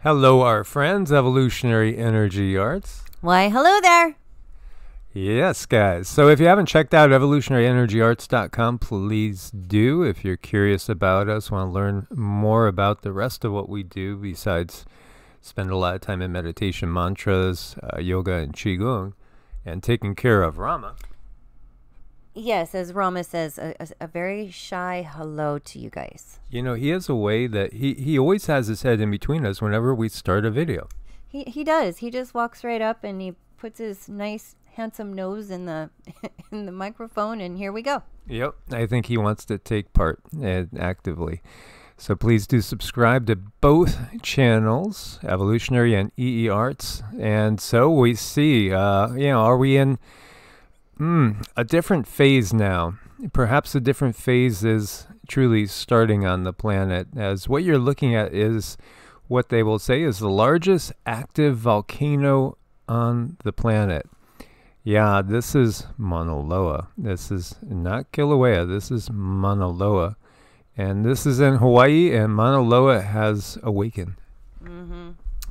Hello, our friends, Evolutionary Energy Arts. Why, hello there. Yes, guys. So if you haven't checked out evolutionaryenergyarts.com, please do. If you're curious about us, want to learn more about the rest of what we do besides spend a lot of time in meditation, mantras, yoga, and Qigong, and taking care of Rama. Yes, as Rama says, a very shy hello to you guys. You know, he has a way that he always has his head in between us whenever we start a video. He does. He just walks right up and he puts his nice, handsome nose in the in the microphone, and here we go. Yep, I think he wants to take part actively. So please do subscribe to both channels, Evolutionary and EEARTS. And so we see, are we in a different phase now? Perhaps a different phase is truly starting on the planet, as what you're looking at is what they will say is the largest active volcano on the planet. Yeah, this is Mauna Loa. This is not Kilauea. This is Mauna Loa. And this is in Hawaii, and Mauna Loa has awakened.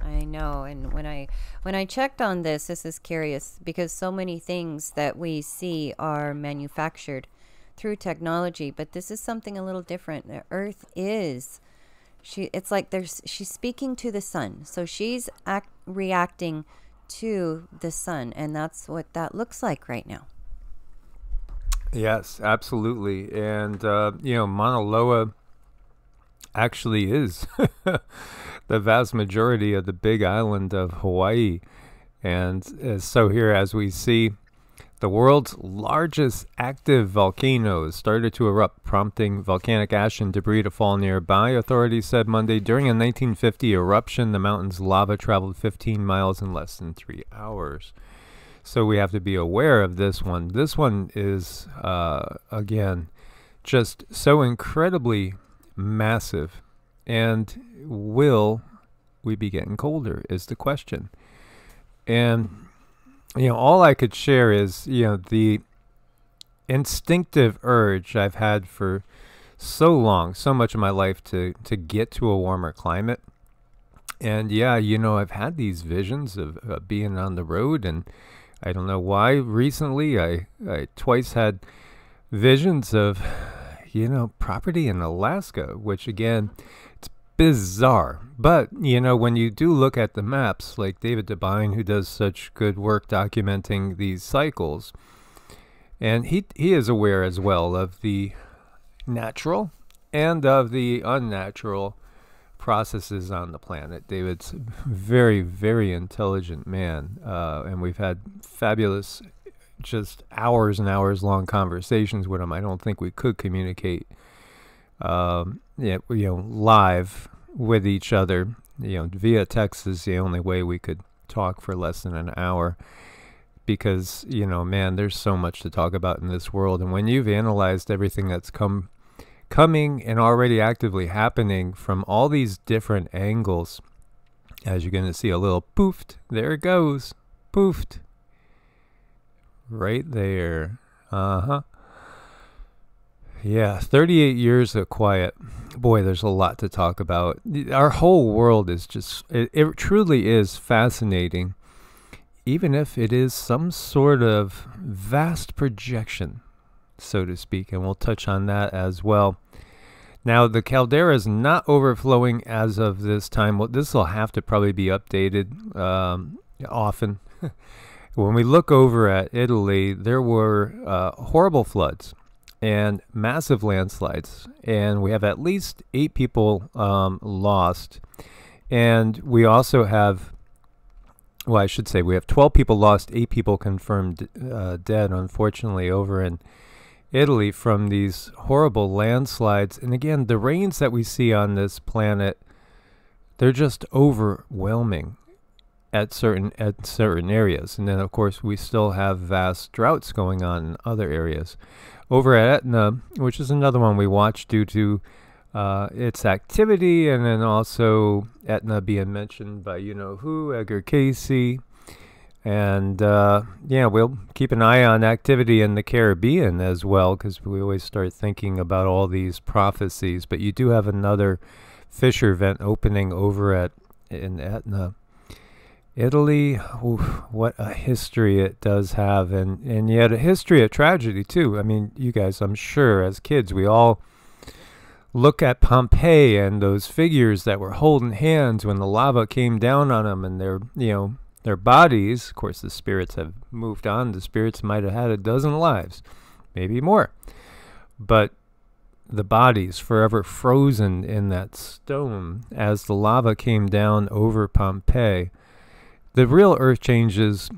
I know. And when I checked on this is curious, because so many things that we see are manufactured through technology, but this is something a little different. The Earth is, it's like she's speaking to the sun. So she's reacting to the sun, and that's what that looks like right now. Yes, absolutely. And Mauna Loa actually is the vast majority of the big island of Hawaii. And so here, as we see, the world's largest active volcano started to erupt, prompting volcanic ash and debris to fall nearby, authorities said Monday. During a 1950 eruption, the mountain's lava traveled 15 miles in less than 3 hours. So we have to be aware of this one. This one is, again, just so incredibly massive. And will we be getting colder is the question. And all I could share is, the instinctive urge I've had for so long, so much of my life to get to a warmer climate. And yeah, I've had these visions of being on the road, and I don't know why recently I twice had visions of, property in Alaska, which again, it's bizarre. But, when you do look at the maps, like David Devine, who does such good work documenting these cycles, and he is aware as well of the natural and of the unnatural processes on the planet. David's a very, very intelligent man, and we've had fabulous, just hours and hours long conversations with him. I don't think we could communicate live with each other. Via text is the only way we could talk for less than an hour, because man, there's so much to talk about in this world. And when you've analyzed everything that's coming and already actively happening from all these different angles, as you're going to see a little poofed, there it goes, poofed, right there. Yeah, 38 years of quiet. Boy, there's a lot to talk about. Our whole world is just, it truly is fascinating, even if it is some sort of vast projection, so to speak, and we'll touch on that as well. Now, the caldera is not overflowing as of this time. Well, this will have to probably be updated often. When we look over at Italy, there were horrible floods and massive landslides, and we have at least 8 people lost. And we also have, well, I should say we have 12 people lost, 8 people confirmed dead, unfortunately, over in Italy from these horrible landslides. And again, the rains that we see on this planet, they're just overwhelming at certain areas. And then of course we still have vast droughts going on in other areas. Over at Etna, which is another one we watch due to its activity, and then also Etna being mentioned by who, Edgar Casey. And we'll keep an eye on activity in the Caribbean as well, because we always start thinking about all these prophecies. But you do have another fissure vent opening over at in Etna. Italy, oof, what a history it does have, and yet a history of tragedy too. I mean, you guys, I'm sure as kids we all look at Pompeii and those figures that were holding hands when the lava came down on them, and their bodies, of course the spirits have moved on, the spirits might have had a dozen lives, maybe more, but the bodies forever frozen in that stone as the lava came down over Pompeii. The real earth changes,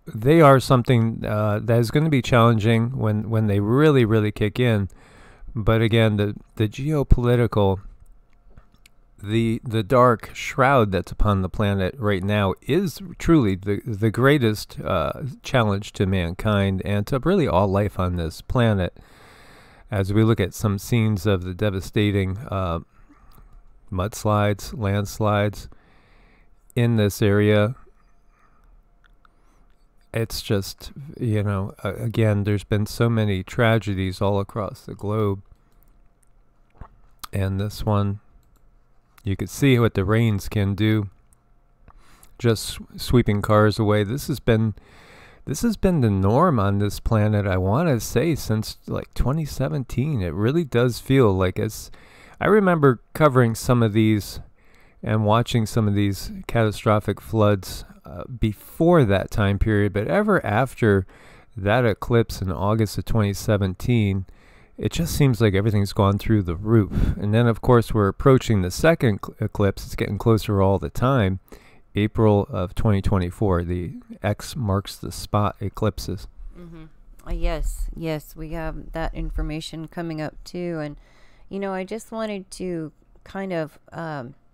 they are something that is going to be challenging when they really, really kick in. But again, the geopolitical, the dark shroud that's upon the planet right now is truly the greatest challenge to mankind and to really all life on this planet. As we look at some scenes of the devastating mudslides, landslides in this area, it's just, again, there's been so many tragedies all across the globe. And this one, you could see what the rains can do, just sweeping cars away. This has been the norm on this planet, I want to say, since like 2017. It really does feel like I remember covering some of these and watching some of these catastrophic floods before that time period, but ever after that eclipse in August of 2017, it just seems like everything's gone through the roof. And then, of course, we're approaching the second eclipse. It's getting closer all the time. April of 2024, the X marks the spot eclipses. Mm-hmm. Yes, we have that information coming up too. And, I just wanted to kind of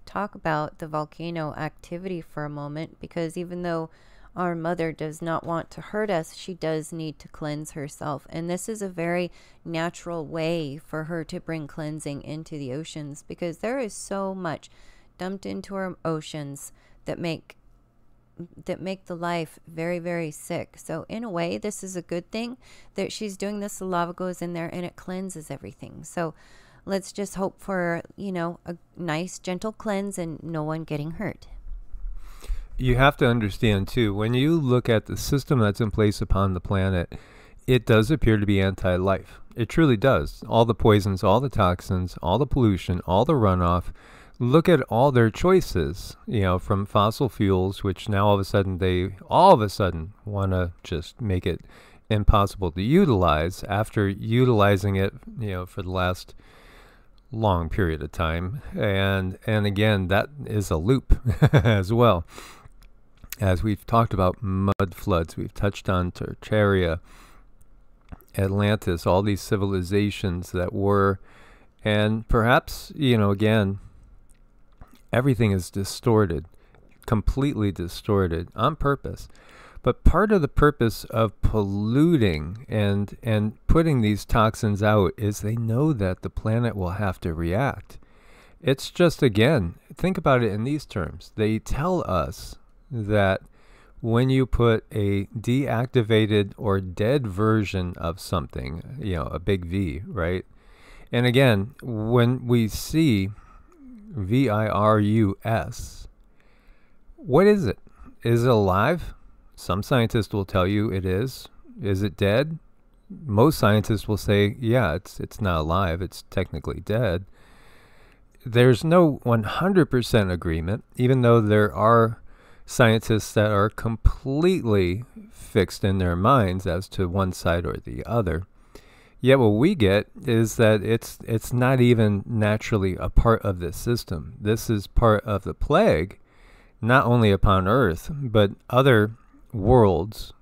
talk about the volcano activity for a moment, because even though our mother does not want to hurt us, she does need to cleanse herself. And this is a very natural way for her to bring cleansing into the oceans, because there is so much dumped into our oceans that make the life very, very sick. So in a way, this is a good thing that she's doing this. The lava goes in there and it cleanses everything. So let's just hope for, a nice, gentle cleanse and no one getting hurt. You have to understand, too, when you look at the system that's in place upon the planet, it does appear to be anti-life. It truly does. All the poisons, all the toxins, all the pollution, all the runoff. Look at all their choices, from fossil fuels, which now all of a sudden want to just make it impossible to utilize after utilizing it, for the last long period of time. And again, that is a loop as well. As we've talked about mud floods, we've touched on Tartaria, Atlantis, all these civilizations that were, and perhaps, again, everything is distorted, completely distorted on purpose. But part of the purpose of polluting and putting these toxins out is they know that the planet will have to react. It's just, again, think about it in these terms. They tell us that when you put a deactivated or dead version of something, a big V, right? And again, when we see VIRUS, what is it? Is it alive? Some scientists will tell you it is. Is it dead? Most scientists will say, yeah, it's not alive. It's technically dead. There's no 100% agreement, even though there are scientists that are completely fixed in their minds as to one side or the other. Yet what we get is that it's not even naturally a part of this system. This is part of the plague, not only upon Earth, but other worlds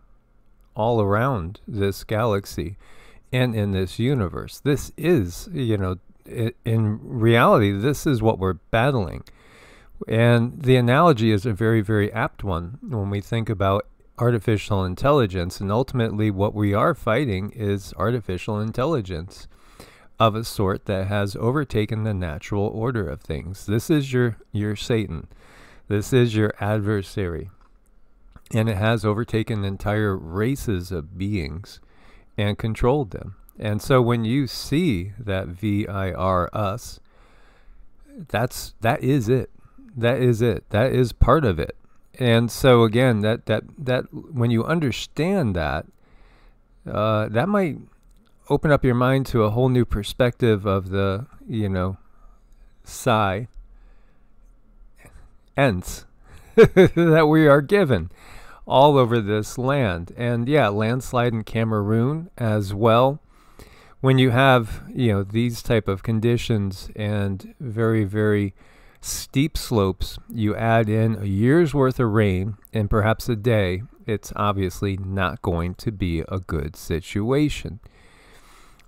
all around this galaxy and in this universe. This is, in reality, this is what we're battling. And the analogy is a very, very apt one when we think about artificial intelligence. And ultimately, what we are fighting is artificial intelligence of a sort that has overtaken the natural order of things. This is your Satan. This is your adversary. And it has overtaken entire races of beings and controlled them. And so when you see that VIRUS, that is it. That is it. That is part of it. And so again, that when you understand that, that might open up your mind to a whole new perspective of the, psi ents that we are given all over this land. And yeah, landslide in Cameroon as well. When you have, these type of conditions and very, very steep slopes, you add in a year's worth of rain and perhaps a day, it's obviously not going to be a good situation.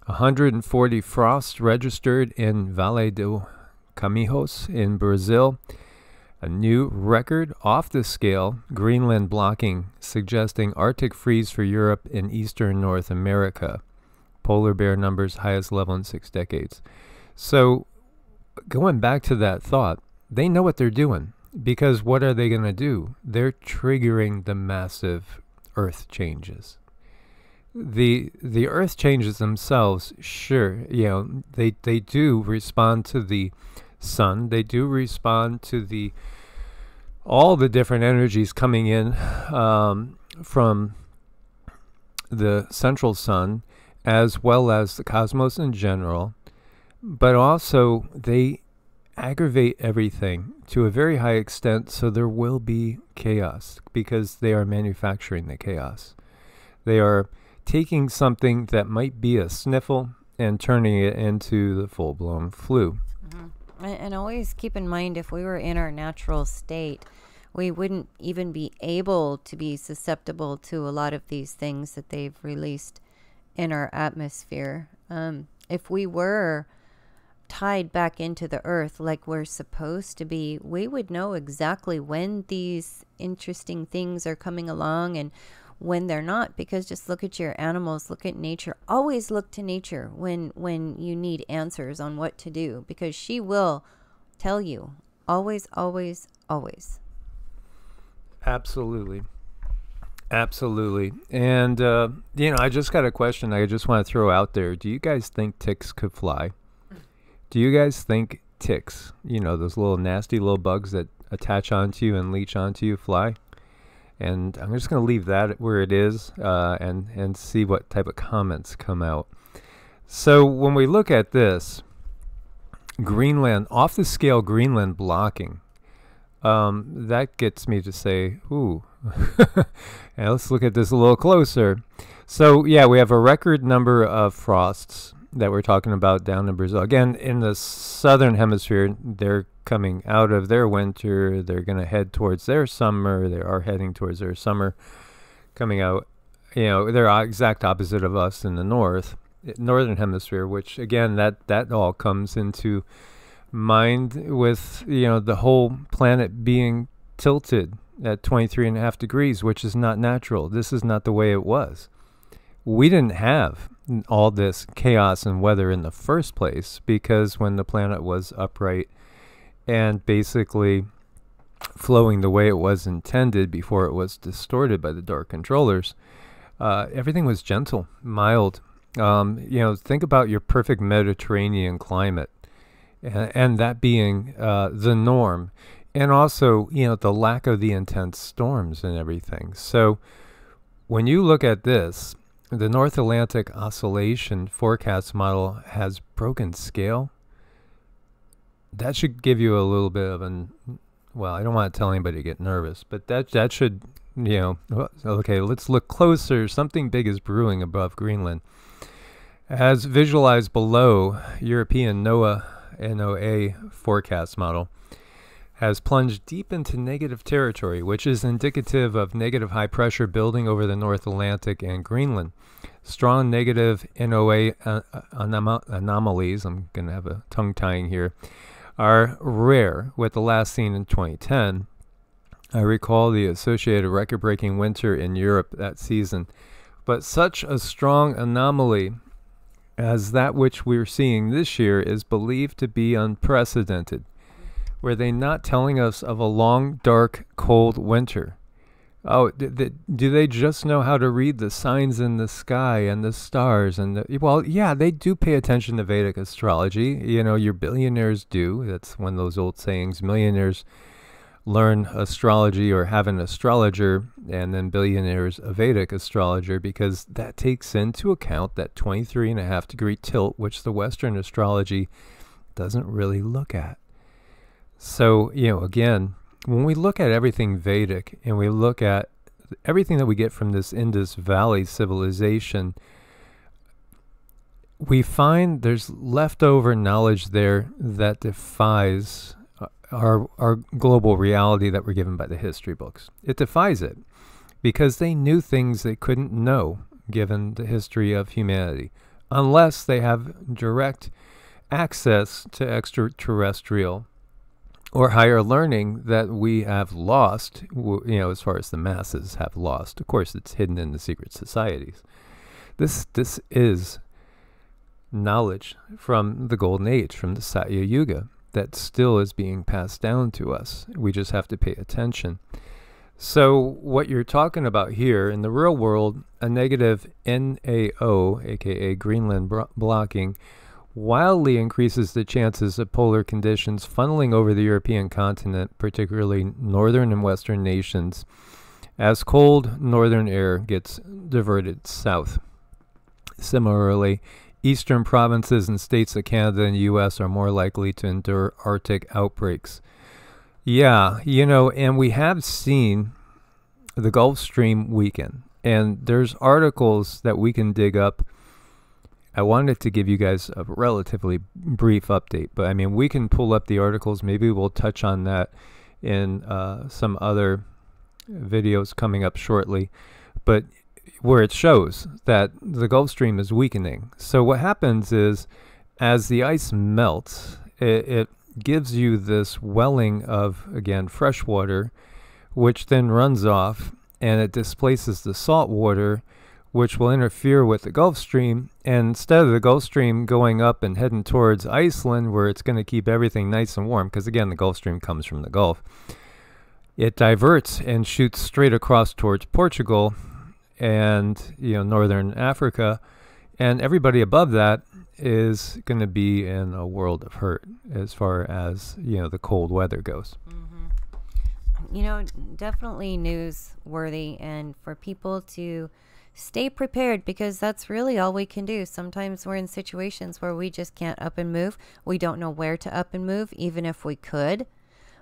140 frosts registered in Vale do Camijos in Brazil. A new record off the scale, Greenland blocking, suggesting Arctic freeze for Europe and eastern North America. Polar bear numbers highest level in 6 decades. So going back to that thought, they know what they're doing, because what are they going to do? They're triggering the massive earth changes. The earth changes themselves, sure, they do respond to the sun. They do respond to all the different energies coming in from the central sun, as well as the cosmos in general. But also they aggravate everything to a very high extent, so there will be chaos, because they are manufacturing the chaos. They are taking something that might be a sniffle and turning it into the full-blown flu. Mm-hmm. And always keep in mind, if we were in our natural state, we wouldn't even be able to be susceptible to a lot of these things that they've released in our atmosphere. If we were tied back into the earth like we're supposed to be, we would know exactly when these interesting things are coming along and when they're not, because just look at your animals, look at nature. Always look to nature when you need answers on what to do, because she will tell you. Always, always, always. Absolutely. Absolutely. And, I just got a question I just want to throw out there. Do you guys think ticks could fly? Do you guys think ticks, those little nasty little bugs that attach onto you and leech onto you, fly? And I'm just going to leave that where it is and see what type of comments come out. So when we look at this, Greenland, off the scale Greenland blocking, that gets me to say, ooh, and let's look at this a little closer. So yeah, we have a record number of frosts that we're talking about down in Brazil. Again, in the southern hemisphere, they're coming out of their winter. They're going to head towards their summer. They are heading towards their summer, coming out. They're exact opposite of us in the northern hemisphere, which again, that all comes into mind with, the whole planet being tilted at 23.5 degrees, which is not natural. This is not the way it was. We didn't have all this chaos and weather in the first place, because when the planet was upright and basically flowing the way it was intended before it was distorted by the dark controllers, everything was gentle, mild. Think about your perfect Mediterranean climate, and that being the norm, and also, the lack of the intense storms and everything. So when you look at this, the North Atlantic Oscillation Forecast Model has broken scale. That should give you a little bit of I don't want to tell anybody to get nervous, but that should, okay, let's look closer. Something big is brewing above Greenland. As visualized below, European NOAA forecast model has plunged deep into negative territory, which is indicative of negative high pressure building over the North Atlantic and Greenland. Strong negative NOAA anomalies, I'm going to have a tongue tying here, are rare, with the last seen in 2010. I recall the associated record-breaking winter in Europe that season. But such a strong anomaly as that which we're seeing this year is believed to be unprecedented. Were they not telling us of a long, dark, cold winter? Oh, do they just know how to read the signs in the sky and the stars? Well, yeah, they do pay attention to Vedic astrology. Your billionaires do. That's one of those old sayings. Millionaires learn astrology or have an astrologer, and then billionaires a Vedic astrologer, because that takes into account that 23.5 degree tilt, which the Western astrology doesn't really look at. So, again, when we look at everything Vedic and we look at everything that we get from this Indus Valley civilization, we find there's leftover knowledge there that defies our global reality that we're given by the history books. It defies it because they knew things they couldn't know given the history of humanity, unless they have direct access to extraterrestrial or higher learning that we have lost, as far as the masses have lost. Of course, it's hidden in the secret societies. This is knowledge from the Golden Age, from the Satya Yuga, that still is being passed down to us. We just have to pay attention. So what you're talking about here, in the real world, a negative NAO, aka Greenland blocking, wildly increases the chances of polar conditions funneling over the European continent, particularly northern and western nations, as cold northern air gets diverted south. Similarly, eastern provinces and states of Canada and the U.S. are more likely to endure Arctic outbreaks. Yeah, and we have seen the Gulf Stream weaken, and there's articles that we can dig up. I wanted to give you guys a relatively brief update, but we can pull up the articles. Maybe we'll touch on that in some other videos coming up shortly, but where it shows that the Gulf Stream is weakening. So what happens is, as the ice melts, it gives you this welling of, again, fresh water, which then runs off, and it displaces the salt water, which will interfere with the Gulf Stream. And instead of the Gulf Stream going up and heading towards Iceland, where it's going to keep everything nice and warm, because again, the Gulf Stream comes from the Gulf, it diverts and shoots straight across towards Portugal and northern Africa, and everybody above that is going to be in a world of hurt as far as the cold weather goes. Definitely newsworthy, and for people to stay prepared, because that's really all we can do. Sometimes we're in situations where we just can't up and move. We don't know where to up and move, even if we could.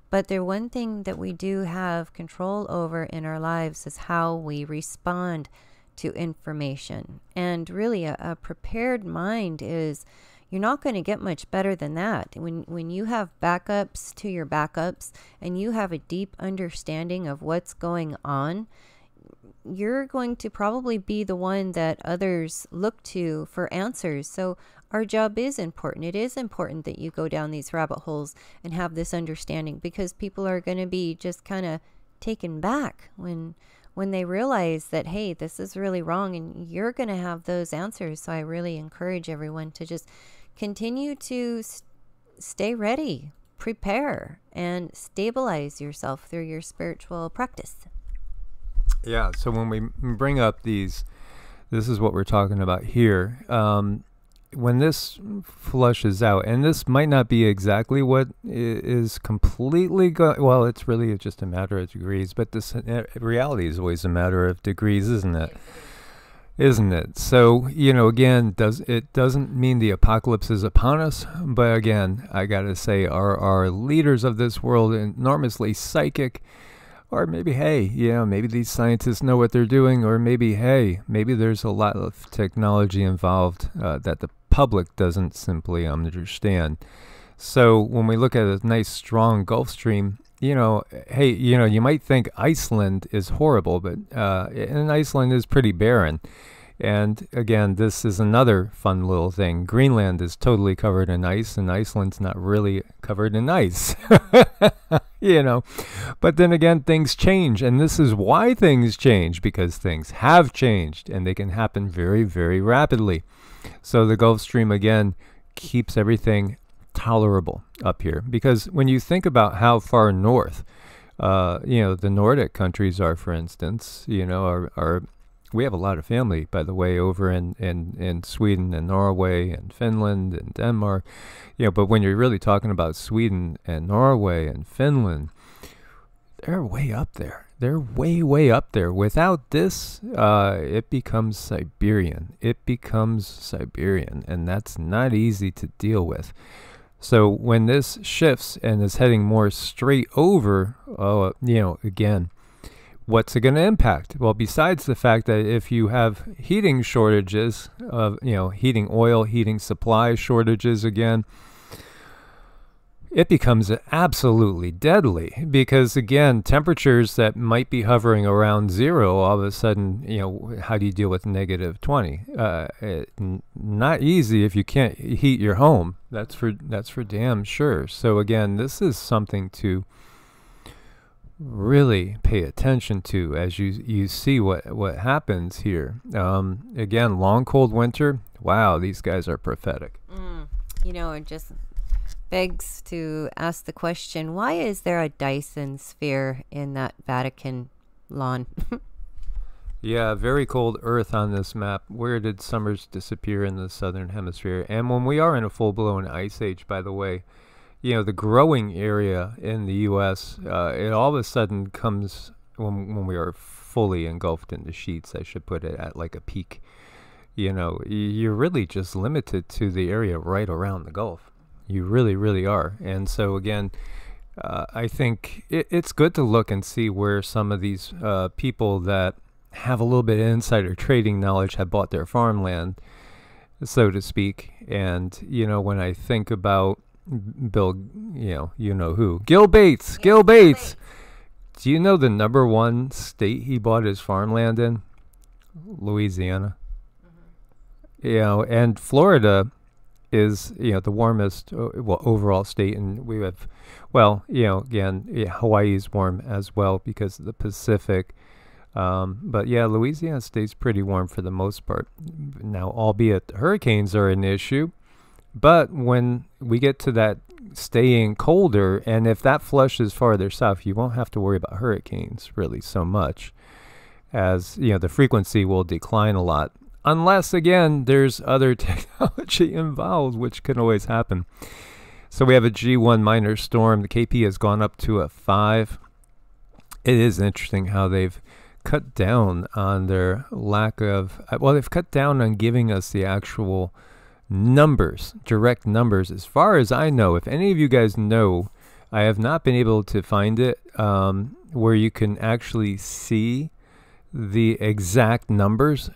But the one thing that we do have control over in our lives is how we respond to information. And really, a prepared mind is, you're not going to get much better than that. When you have backups to your backups, and you have a deep understanding of what's going on, you're going to probably be the one that others look to for answers. So our job is important. It is important that you go down these rabbit holes and have this understanding, because people are going to be just kind of taken back when they realize that, hey, this is really wrong, and you're going to have those answers. So I really encourage everyone to just continue to stay ready, prepare, and stabilize yourself through your spiritual practice. Yeah, so when we bring up this is what we're talking about here. When this flushes out, and this might not be exactly what is completely well, it's really just a matter of degrees, but this reality is always a matter of degrees, isn't it? Isn't it? So, again, it doesn't mean the apocalypse is upon us, but again, I gotta say, our leaders of this world enormously psychic, or maybe, hey, maybe these scientists know what they're doing, or maybe, hey, maybe there's a lot of technology involved that the public doesn't simply understand. So when we look at a nice, strong Gulf Stream, hey, you might think Iceland is horrible, but and Iceland is pretty barren. And again, this is another fun little thing. Greenland is totally covered in ice, and Iceland's not really covered in ice. But then again, things change, and this is why things change, because things have changed, and they can happen very, very rapidly. So the Gulf Stream, again, keeps everything tolerable up here, because when you think about how far north, the Nordic countries are, for instance, we have a lot of family, by the way, over in Sweden and Norway and Finland and Denmark, but when you're really talking about Sweden and Norway and Finland, they're way up there. They're way, way up there. Without this, it becomes Siberian. It becomes Siberian, and that's not easy to deal with. So when this shifts and is heading more straight over, again, what's it going to impact? Well, besides the fact that if you have heating shortages of, heating oil, heating supply shortages again, it becomes absolutely deadly because, again, temperatures that might be hovering around 0, all of a sudden, how do you deal with negative 20? Not easy if you can't heat your home. That's for damn sure. So, again, this is something to really pay attention to as you see what happens here. Again, long, cold winter. Wow, these guys are prophetic. It just begs to ask the question, why is there a Dyson sphere in that Vatican lawn? Yeah, very cold earth on this map. Where did summers disappear in the southern hemisphere? And when we are in a full-blown ice age, by the way, the growing area in the U.S., it all of a sudden comes when we are fully engulfed in the sheets, I should put it, at like a peak. You're really just limited to the area right around the Gulf. You really, really are. And so, again, I think it's good to look and see where some of these people that have a little bit of insider trading knowledge have bought their farmland, so to speak. And, when I think about Bill, who? Gil Bates. Gil Bates. Do you know the number one state he bought his farmland in? Louisiana. And Florida is, the warmest, overall state. And we have, Hawaii's warm as well because of the Pacific. But yeah, Louisiana stays pretty warm for the most part. Now, albeit hurricanes are an issue, but when we get to that staying colder, and if that flushes farther south, you won't have to worry about hurricanes really so much, as the frequency will decline a lot. Unless, again, there's other technology involved, which can always happen. So we have a G1 minor storm. The KP has gone up to a 5. It is interesting how they've cut down on their lack of... they've cut down on giving us the actual numbers, direct numbers. As far as I know, if any of you guys know, I have not been able to find it where you can actually see the exact numbers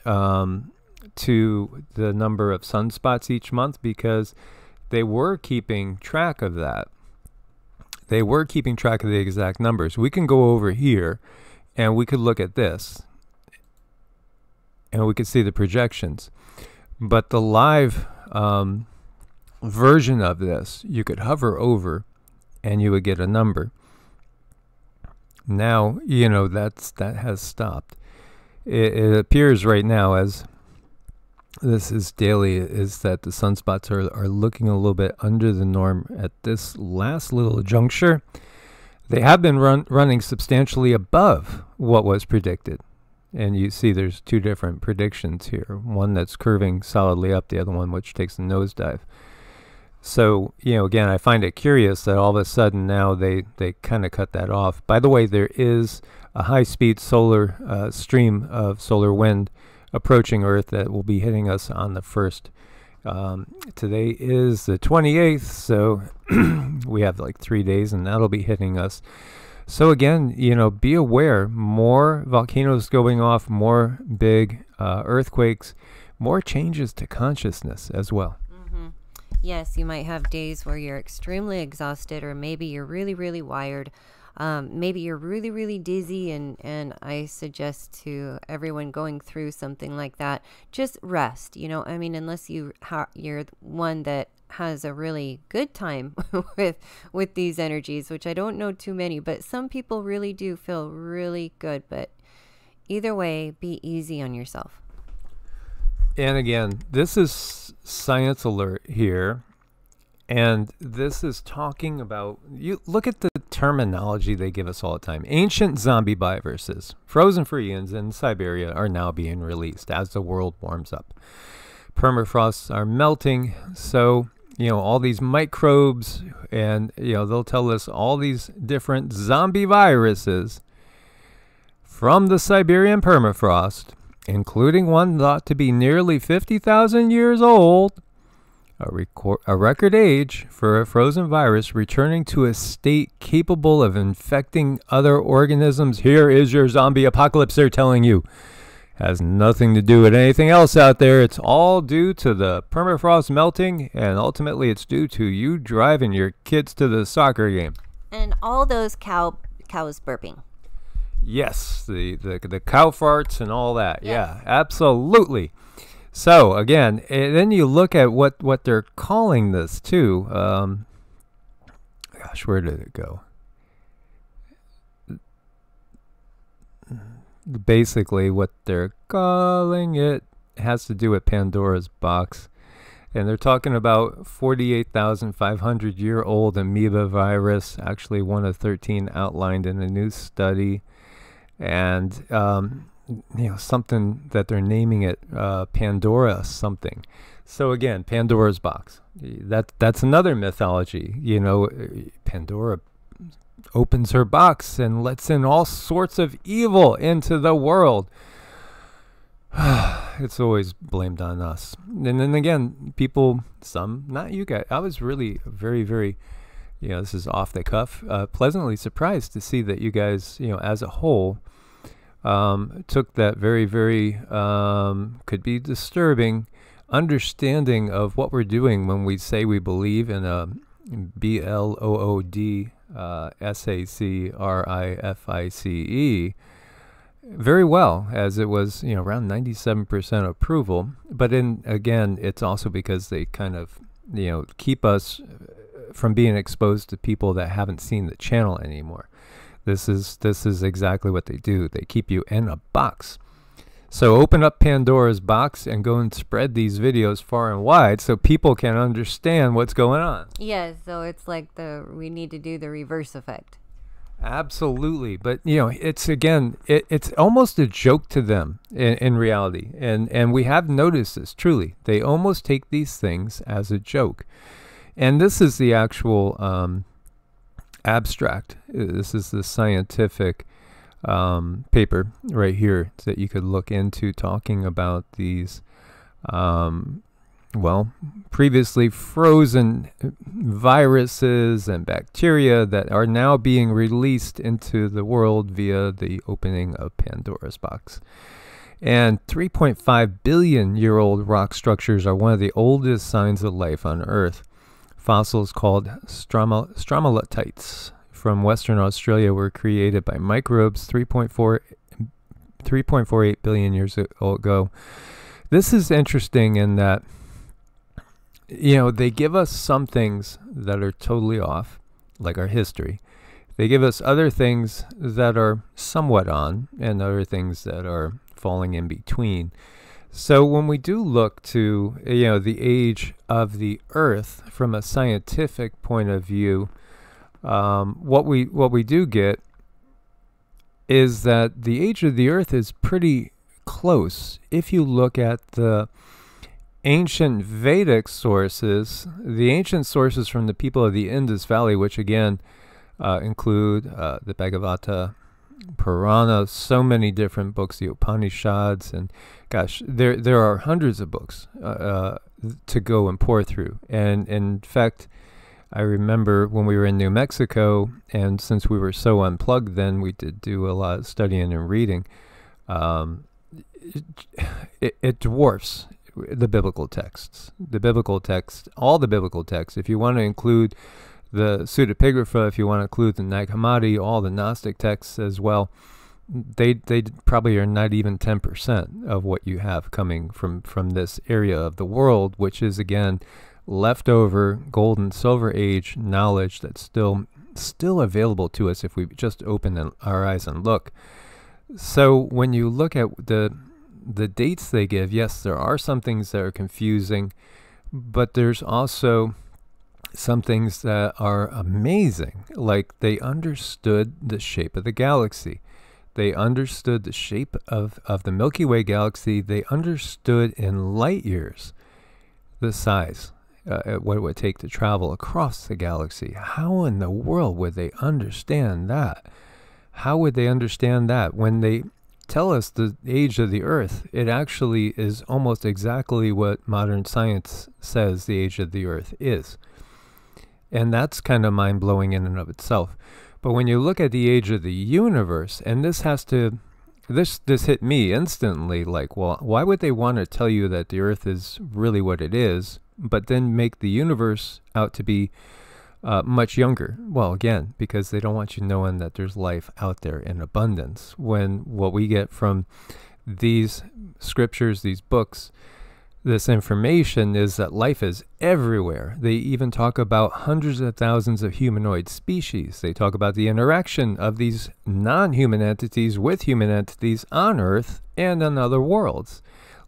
to the number of sunspots each month, because they were keeping track of that. They were keeping track of the exact numbers. We can go over here and we could look at this and we could see the projections. But the live version of this, you could hover over and you would get a number. Now, that has stopped. It appears right now, as this is daily, is that the sunspots are looking a little bit under the norm at this last little juncture. They have been running substantially above what was predicted. And you see there's two different predictions here. One that's curving solidly up, the other one which takes a nosedive. So, again, I find it curious that all of a sudden now they kind of cut that off. By the way, there is a high-speed solar stream of solar wind approaching Earth that will be hitting us on the 1st. Today is the 28th, so we have like 3 days, and that'll be hitting us. So again, be aware, more volcanoes going off, more big earthquakes, more changes to consciousness as well. Mm-hmm. Yes, you might have days where you're extremely exhausted, or maybe you're really, really wired. Maybe you're really, really dizzy, and I suggest to everyone going through something like that, just rest. Unless you're one that has a really good time with these energies, which I don't know too many, but some people really do feel really good. But either way, be easy on yourself. And again, this is Science Alert here. And this is talking about, you look at the terminology they give us all the time. Ancient zombie viruses, frozen freons in Siberia are now being released as the world warms up. Permafrosts are melting, so all these microbes, and they'll tell us all these different zombie viruses from the Siberian permafrost, including one thought to be nearly 50,000 years old, a record age for a frozen virus returning to a state capable of infecting other organisms. Here is your zombie apocalypse, they're telling you. Has nothing to do with anything else out there. It's all due to the permafrost melting, and ultimately it's due to you driving your kids to the soccer game. And all those cows burping. Yes, the cow farts and all that. Yes. Yeah, absolutely. So again, and then you look at what they're calling this too. Gosh, where did it go? Basically, what they're calling it has to do with Pandora's box. And they're talking about 48,500-year-old amoeba virus, actually one of 13 outlined in a new study. And, something that they're naming it Pandora something. So again, Pandora's box. That's another mythology. Pandora opens her box and lets in all sorts of evil into the world. It's always blamed on us. And then again, people, some, not you guys. I was really very, very, this is off the cuff, pleasantly surprised to see that you guys, as a whole, took that very, very, could be disturbing understanding of what we're doing when we say we believe in a BLOOD SACRIFICE very well, as it was around 97% approval. But again, it's also because they kind of keep us from being exposed to people that haven't seen the channel anymore. This is exactly what they do. They keep you in a box. So open up Pandora's box and go and spread these videos far and wide so people can understand what's going on. Yes, so it's like we need to do the reverse effect. Absolutely. But, it's again, it's almost a joke to them in reality. And we have noticed this, truly. They almost take these things as a joke. And this is the actual abstract. This is the scientific paper right here that you could look into, talking about these previously frozen viruses and bacteria that are now being released into the world via the opening of Pandora's box. And 3.5 billion year old rock structures are one of the oldest signs of life on Earth. Fossils called stromatolites from Western Australia were created by microbes 3.48 billion years ago. This is interesting in that, they give us some things that are totally off, like our history. They give us other things that are somewhat on, and other things that are falling in between. So when we do look to, the age of the Earth from a scientific point of view, what we do get is that the age of the Earth is pretty close. If you look at the ancient Vedic sources, the ancient sources from the people of the Indus Valley, which again include the Bhagavata, Purana, so many different books, the Upanishads, and gosh, there are hundreds of books to go and pour through. And in fact, I remember when we were in New Mexico, and since we were so unplugged then, we did do a lot of studying and reading. It dwarfs the biblical texts. All the biblical texts. If you want to include the pseudepigrapha, if you want to include the Nag Hammadi, all the Gnostic texts as well, they probably are not even 10% of what you have coming from this area of the world, which is again leftover gold and silver age knowledge that's still available to us if we just open our eyes and look. So when you look at the dates they give, yes, there are some things that are confusing, but there's also some things that are amazing. Like they understood the shape of the galaxy. They understood the shape of the Milky Way galaxy. They understood in light years the size. what it would take to travel across the galaxy. How in the world would they understand that? How would they understand that? When they tell us the age of the Earth, it actually is almost exactly what modern science says the age of the Earth is. And that's kind of mind-blowing in and of itself. But when you look at the age of the universe, and this hit me instantly, like, well, why would they want to tell you that the Earth is really what it is, but then make the universe out to be much younger? Well, again, because they don't want you knowing that there's life out there in abundance. When what we get from these scriptures, these books, this information is that life is everywhere. They even talk about hundreds of thousands of humanoid species. They talk about the interaction of these non-human entities with human entities on Earth and on other worlds.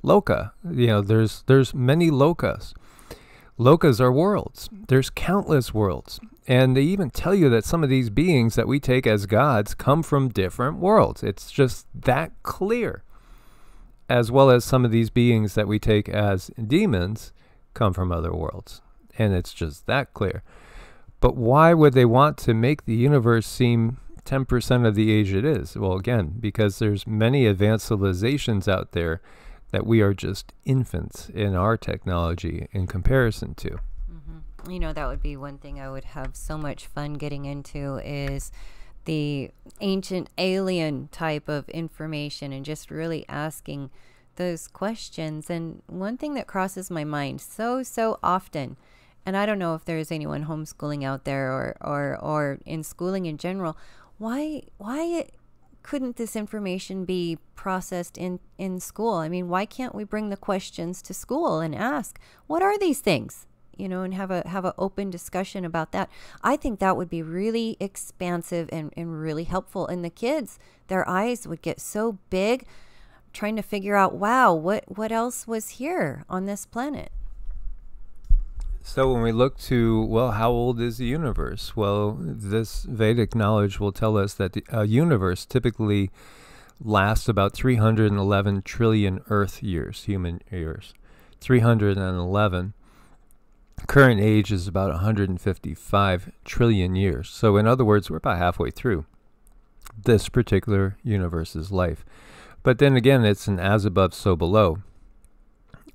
Loka, there's many lokas. Lokas are worlds. There's countless worlds. And they even tell you that some of these beings that we take as gods come from different worlds. It's just that clear. As well as some of these beings that we take as demons come from other worlds. And it's just that clear. But why would they want to make the universe seem 10% of the age it is? Well, again, because there's many advanced civilizations out there that we are just infants in our technology in comparison to. Mm-hmm. That would be one thing I would have so much fun getting into is the ancient alien type of information and just really asking those questions. And one thing that crosses my mind so often, and I don't know if there's anyone homeschooling out there or in schooling in general, why couldn't this information be processed in school? I mean, why can't we bring the questions to school and ask, what are these things? And have a open discussion about that. I think that would be really expansive and really helpful. And the kids, their eyes would get so big trying to figure out, wow, what else was here on this planet? So when we look to, well, how old is the universe? Well, this Vedic knowledge will tell us that the universe typically lasts about 311 trillion Earth years, human years. 311. Current age is about 155 trillion years. So in other words, we're about halfway through this particular universe's life. But then again, it's an as above, so below.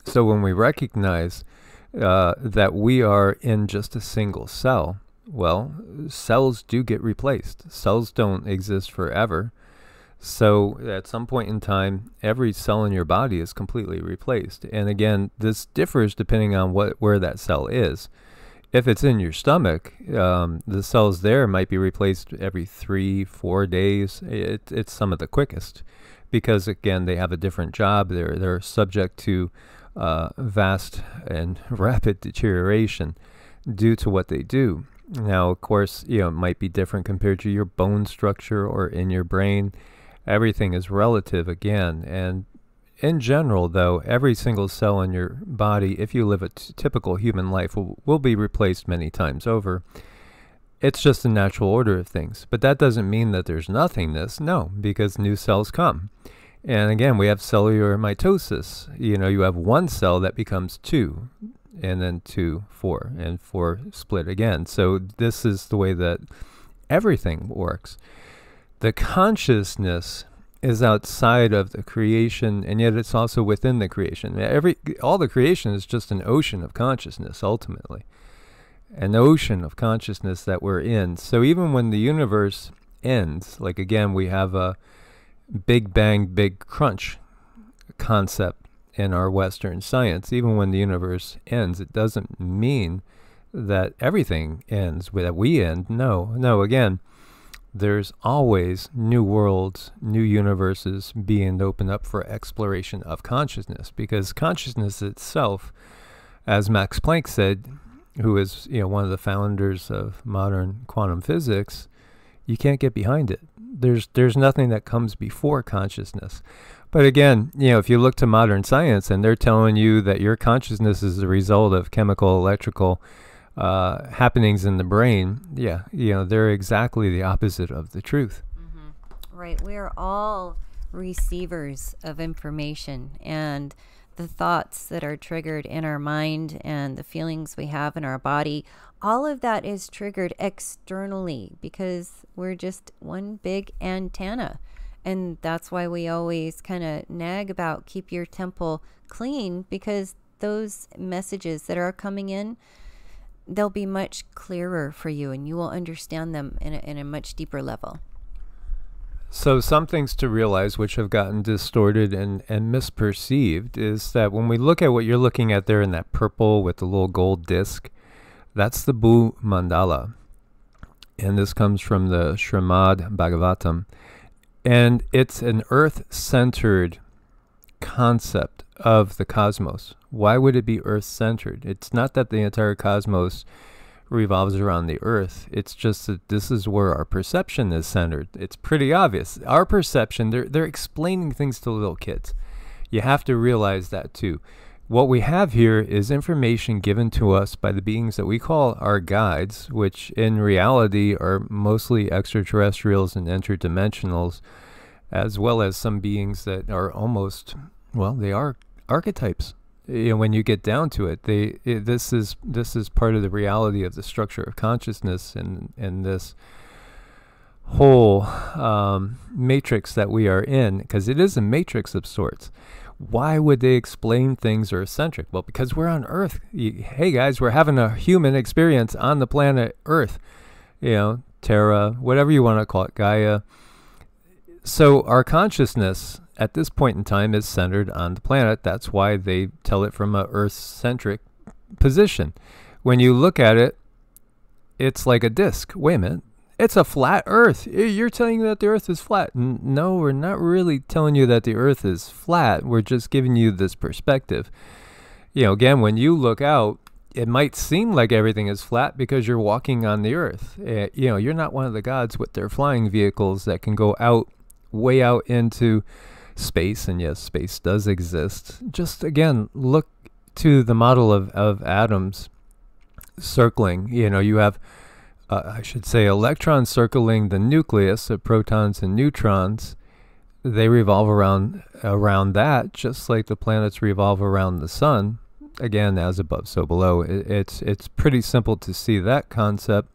So when we recognize that we are in just a single cell, well, cells do get replaced. Cells don't exist forever. So at some point in time, every cell in your body is completely replaced. And again, this differs depending on where that cell is. If it's in your stomach, the cells there might be replaced every 3-4 days. It's some of the quickest because, again, they have a different job. They're subject to vast and rapid deterioration due to what they do. Now, of course, it might be different compared to your bone structure or in your brain. Everything is relative again. And in general, though, every single cell in your body, if you live a typical human life, will be replaced many times over. It's just a natural order of things. But that doesn't mean that there's nothingness. No, because new cells come. And again, we have cellular mitosis. You have one cell that becomes 2, and then 2, 4, and 4 split again. So this is the way that everything works. The consciousness is outside of the creation, and yet it's also within the creation. All the creation is just an ocean of consciousness, ultimately. An ocean of consciousness that we're in. So even when the universe ends, like again, we have a Big Bang, Big Crunch concept in our Western science. Even when the universe ends, it doesn't mean that everything ends, that we end. No, again, there's always new worlds, new universes being opened up for exploration of consciousness, because consciousness itself, as Max Planck said, who is one of the founders of modern quantum physics, you can't get behind it. There's nothing that comes before consciousness. But again, if you look to modern science and they're telling you that your consciousness is the result of chemical, electrical happenings in the brain, they're exactly the opposite of the truth. Mm-hmm. Right. We are all receivers of information, and the thoughts that are triggered in our mind and the feelings we have in our body, all of that is triggered externally because we're just one big antenna. And that's why we always kind of nag about keep your temple clean, because those messages that are coming in, they'll be much clearer for you and you will understand them in a much deeper level. So some things to realize which have gotten distorted and misperceived is that when we look at what you're looking at there in that purple with the little gold disc, that's the Bu Mandala. And this comes from the Srimad Bhagavatam. And it's an earth-centered concept of the cosmos. Why would it be earth-centered? It's not that the entire cosmos revolves around the earth. It's just that this is where our perception is centered. It's pretty obvious. Our perception, they're explaining things to little kids. You have to realize that too. What we have here is information given to us by the beings that we call our guides, which in reality are mostly extraterrestrials and interdimensionals, as well as some beings that are almost, well, they are archetypes. You know, when you get down to it, this is part of the reality of the structure of consciousness and this whole matrix that we are in, because it is a matrix of sorts. Why would they explain things are eccentric? Well, because we're on Earth. Hey guys, we're having a human experience on the planet Earth. You know, Terra, whatever you want to call it, Gaia. So our consciousness at this point in time is centered on the planet. That's why they tell it from a Earth-centric position. When you look at it, it's like a disc. Wait a minute. It's a flat Earth. You're telling me that the Earth is flat. No, we're not really telling you that the Earth is flat. We're just giving you this perspective. You know, again, when you look out, it might seem like everything is flat because you're walking on the Earth. You know, you're not one of the gods with their flying vehicles that can go out, way out into space. And yes, space does exist. Just, again, look to the model of atoms circling. You know, you have I should say electrons circling the nucleus of protons and neutrons. They revolve around that, just like the planets revolve around the sun. Again, as above, so below. It's pretty simple to see that concept.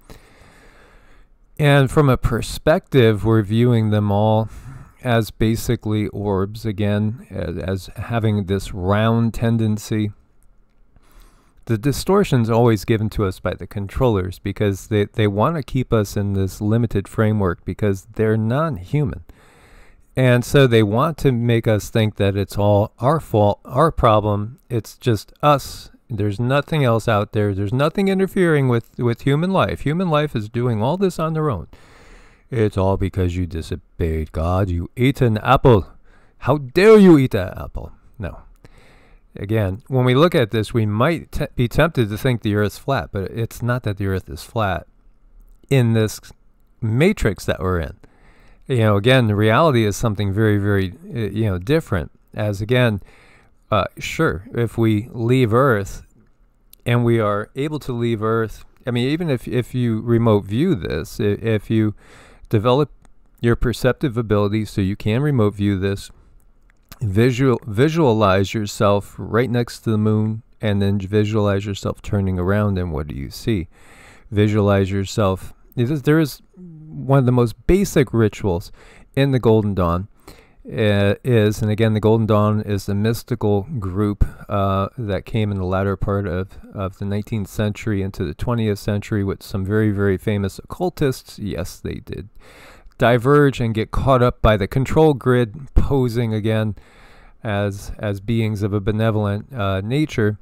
And from a perspective, we're viewing them all as basically orbs, again, as having this round tendency. The distortion's always given to us by the controllers because they want to keep us in this limited framework because they're non-human. And so they want to make us think that it's all our fault, our problem. It's just us. There's nothing else out there. There's nothing interfering with human life. Human life is doing all this on their own. It's all because you disobeyed God. You ate an apple. How dare you eat that apple? No. Again, when we look at this, we might be tempted to think the Earth's flat, but it's not that the Earth is flat in this matrix that we're in. You know, again, the reality is something very, very, different. As again, sure, if we leave Earth and we are able to leave Earth, I mean, even if you remote view this, if you develop your perceptive ability so you can remote view this, visualize yourself right next to the moon, and then visualize yourself turning around, and what do you see? Visualize yourself. There is one of the most basic rituals in the Golden Dawn and again, the Golden Dawn is the mystical group that came in the latter part of the 19th century into the 20th century with some very, very famous occultists. Yes, they did diverge and get caught up by the control grid, posing again as beings of a benevolent nature.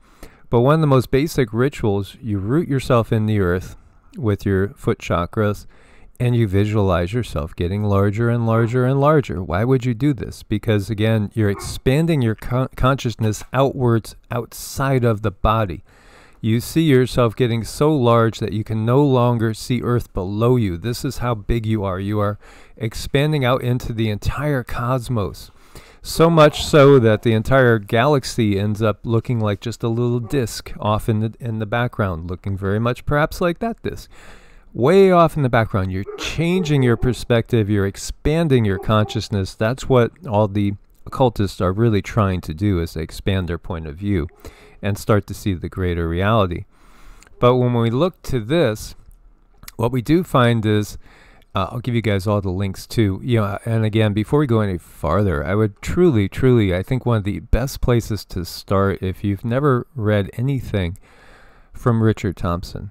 But one of the most basic rituals, you root yourself in the earth with your foot chakras, and you visualize yourself getting larger and larger and larger. Why would you do this? Because again, you're expanding your consciousness outwards, outside of the body. You see yourself getting so large that you can no longer see Earth below you. This is how big you are. You are expanding out into the entire cosmos. So much so that the entire galaxy ends up looking like just a little disk off in the background, looking very much perhaps like that disk. Way off in the background. You're changing your perspective. You're expanding your consciousness. That's what all the occultists are really trying to do is they expand their point of view and start to see the greater reality. But when we look to this, what we do find is, I'll give you guys all the links too. And again, before we go any farther, I would truly, I think one of the best places to start, if you've never read anything from Richard Thompson,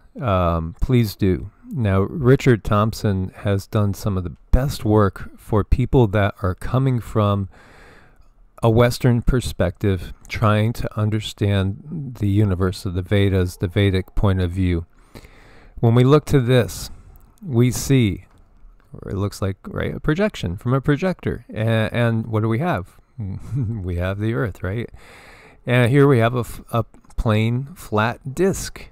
please do. Now, Richard Thompson has done some of the best work for people that are coming from a Western perspective, trying to understand the universe of the Vedas, the Vedic point of view. When we look to this, we see, or it looks like, right, a projection from a projector. And what do we have? We have the Earth, right? And here we have a plain, flat disk.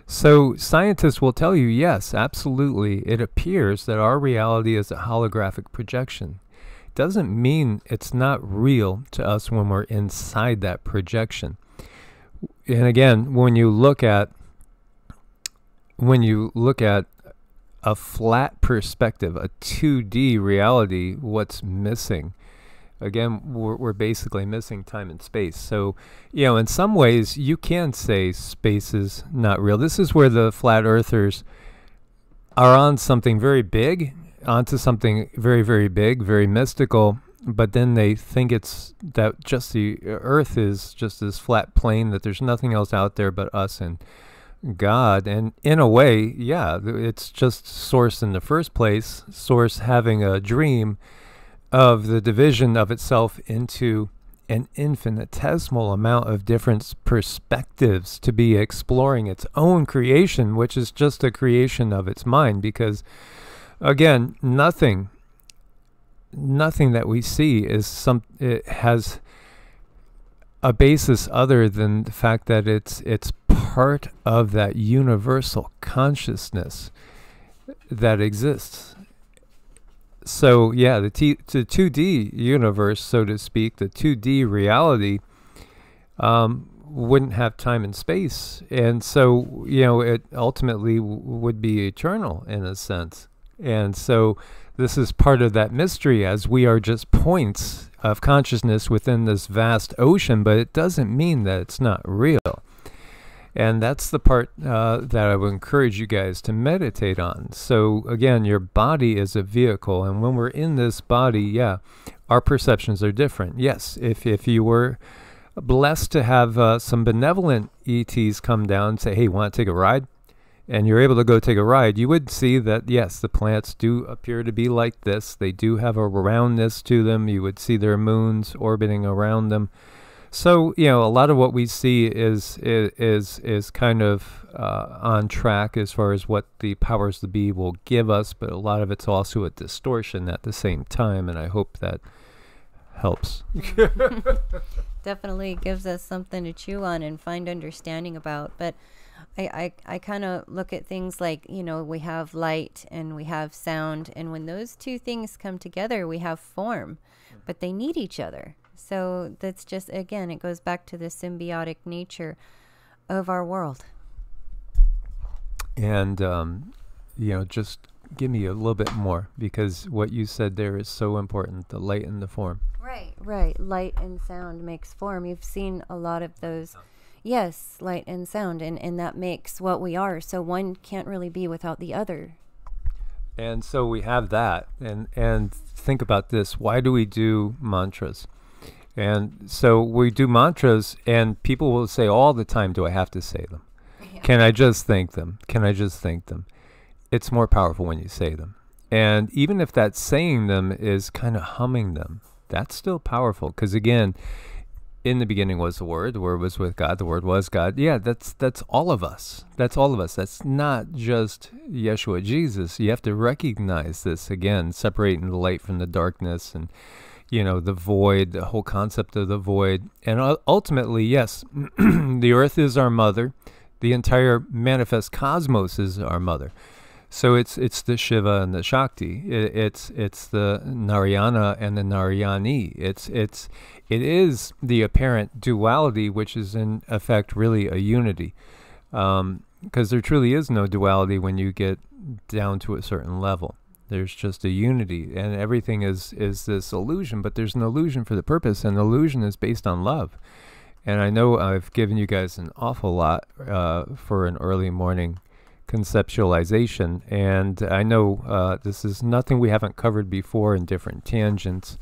So scientists will tell you, yes, absolutely, it appears that our reality is a holographic projection. Doesn't mean it's not real to us when we're inside that projection. And again, when you look at a flat perspective, a 2D reality, what's missing? Again, we're basically missing time and space. So, in some ways, you can say space is not real. This is where the flat earthers are on something very big, onto something very, very big, very mystical, but then they think it's that just the earth is just this flat plane, that there's nothing else out there but us and God. And in a way, yeah, it's just Source in the first place, Source having a dream of the division of itself into an infinitesimal amount of different perspectives to be exploring its own creation, which is just a creation of its mind. Because again, nothing that we see is it has a basis other than the fact that it's part of that universal consciousness that exists. So yeah, the 2D universe, so to speak, the 2D reality wouldn't have time and space, and so it ultimately would be eternal in a sense. And so this is part of that mystery, as we are just points of consciousness within this vast ocean, but it doesn't mean that it's not real. And that's the part that I would encourage you guys to meditate on. So again, your body is a vehicle, and when we're in this body, yeah, our perceptions are different. Yes, if you were blessed to have some benevolent ETs come down and say, hey, want to take a ride? And you're able to go take a ride, you would see that, yes, the planets do appear to be like this. They do have a roundness to them. You would see their moons orbiting around them. So, a lot of what we see is kind of on track as far as what the powers that be will give us, but a lot of it's also a distortion at the same time, and I hope that helps. Definitely gives us something to chew on and find understanding about. But I kind of look at things like, we have light and we have sound, and when those two things come together, we have form, but they need each other. So that's just, again, it goes back to the symbiotic nature of our world. And, just give me a little bit more, because what you said there is so important, the light and the form. Right. Light and sound makes form. You've seen a lot of those. Yes, light and sound, and that makes what we are. So one can't really be without the other. And so we have that. And think about this. Why do we do mantras? And so we do mantras, and people will say all the time, do I have to say them? Yeah. Can I just think them? It's more powerful when you say them. And even if that saying them is kind of humming them, that's still powerful. Because again, in the beginning was the Word was with God, the Word was God. Yeah, that's all of us. That's all of us. That's not just Yeshua, Jesus. You have to recognize this again, separating the light from the darkness, and the void, the whole concept of the void. And ultimately, yes, the earth is our mother. The entire manifest cosmos is our mother. So it's the Shiva and the Shakti. It's the Narayana and the Narayani. It is the apparent duality, which is in effect really a unity. Because there truly is no duality when you get down to a certain level. There's just a unity, and everything is this illusion, but there's an illusion for the purpose, and illusion is based on love. And I know I've given you guys an awful lot for an early morning conceptualization, and I know this is nothing we haven't covered before in different tangents,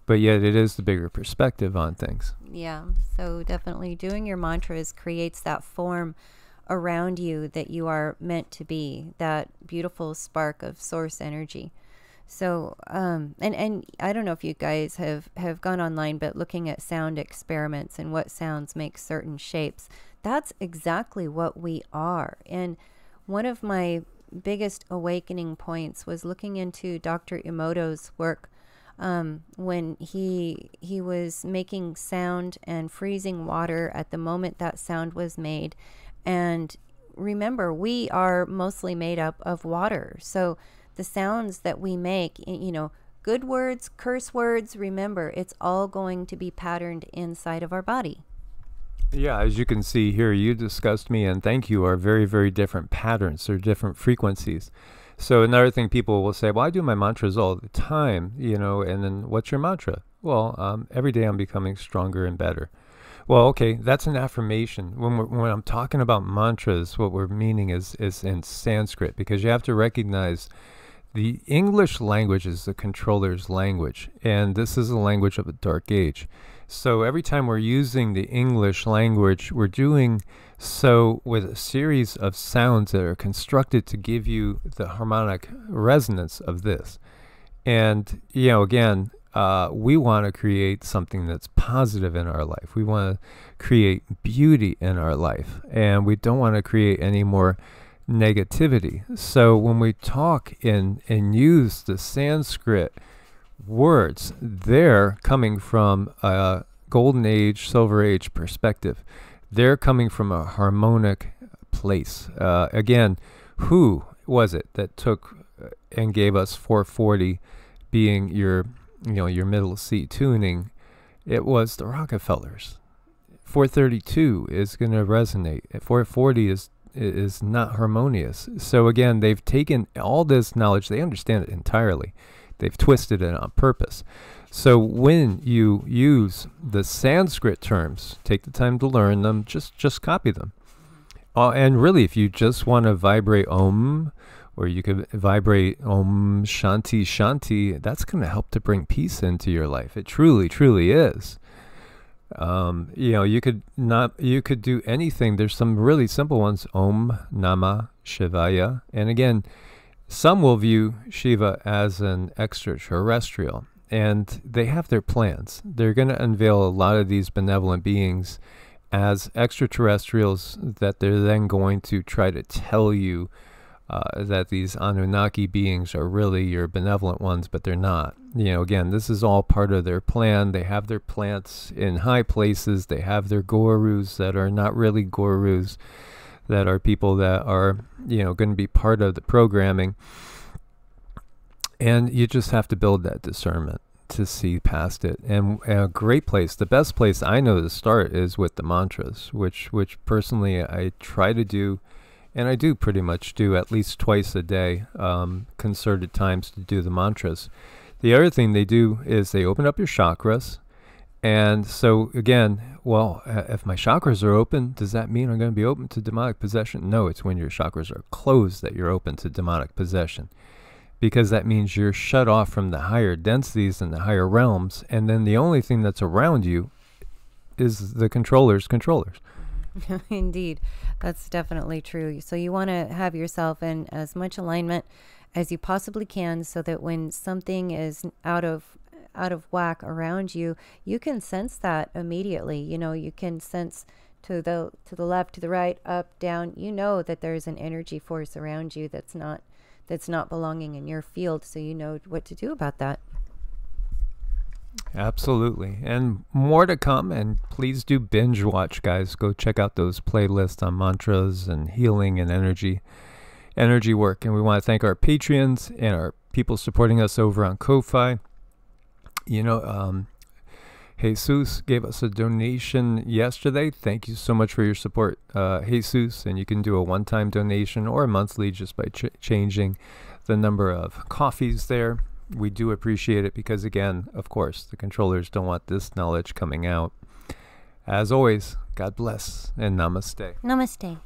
but yet it is the bigger perspective on things. Yeah, so definitely doing your mantras creates that form around you that you are meant to be, that beautiful spark of source energy. So, and I don't know if you guys have gone online, but looking at sound experiments and what sounds make certain shapes, that's exactly what we are. And one of my biggest awakening points was looking into Dr. Emoto's work when he was making sound and freezing water at the moment that sound was made. And remember, we are mostly made up of water. So the sounds that we make, you know, good words, curse words, remember, it's all going to be patterned inside of our body. Yeah, as you can see here, you discussed me and thank you are very, very different patterns or different frequencies. So another thing people will say, well, I do my mantras all the time, you know, and then what's your mantra? Well, every day I'm becoming stronger and better. Well, okay, that's an affirmation. When I'm talking about mantras, what we're meaning is in Sanskrit, because you have to recognize the English language is the controller's language, and this is a language of a dark age. So every time we're using the English language, we're doing so with a series of sounds that are constructed to give you the harmonic resonance of this. And, you know, again, we want to create something that's positive in our life. We want to create beauty in our life, and we don't want to create any more negativity. So when we talk and use the Sanskrit words, they're coming from a golden age, silver age perspective. They're coming from a harmonic place. Again, who was it that took and gave us 440 being your middle C tuning? It was the Rockefellers. 432 is going to resonate. 440 is not harmonious. So again, they've taken all this knowledge, they understand it entirely. They've twisted it on purpose. So when you use the Sanskrit terms, take the time to learn them, just copy them. And really, if you just want to vibrate Om, or you could vibrate Om Shanti Shanti, that's going to help to bring peace into your life. It truly, truly is. You know, you could do anything. There's some really simple ones. Om Namah Shivaya. And again, some will view Shiva as an extraterrestrial, and they have their plans. They're going to unveil a lot of these benevolent beings as extraterrestrials that they're then going to try to tell you that these Anunnaki beings are really your benevolent ones, but they're not. You know, again, this is all part of their plan. They have their plants in high places. They have their gurus that are not really gurus, that are people that are, you know, going to be part of the programming. And you just have to build that discernment to see past it. And a great place, the best place I know to start is with the mantras, which personally I try to do, and I do pretty much do at least twice a day, concerted times to do the mantras. The other thing they do is they open up your chakras. And so again, well, if my chakras are open, does that mean I'm going to be open to demonic possession? No, it's when your chakras are closed that you're open to demonic possession, because that means you're shut off from the higher densities and the higher realms. And then the only thing that's around you is the controllers. Indeed, that's definitely true. So you want to have yourself in as much alignment as you possibly can, so that when something is out of whack around you, you can sense that immediately. You know, you can sense to the left, to the right, up, down. You know that there's an energy force around you that's not belonging in your field, so you know what to do about that. Absolutely. And more to come, and please do binge watch, guys. Go check out those playlists on mantras and healing and energy work. And we want to thank our Patreons and our people supporting us over on Ko-Fi. You know, Jesus gave us a donation yesterday. Thank you so much for your support, Jesus. And you can do a one-time donation or a monthly just by changing the number of coffees there. We do appreciate it because, again, of course, the controllers don't want this knowledge coming out. As always, God bless and namaste. Namaste.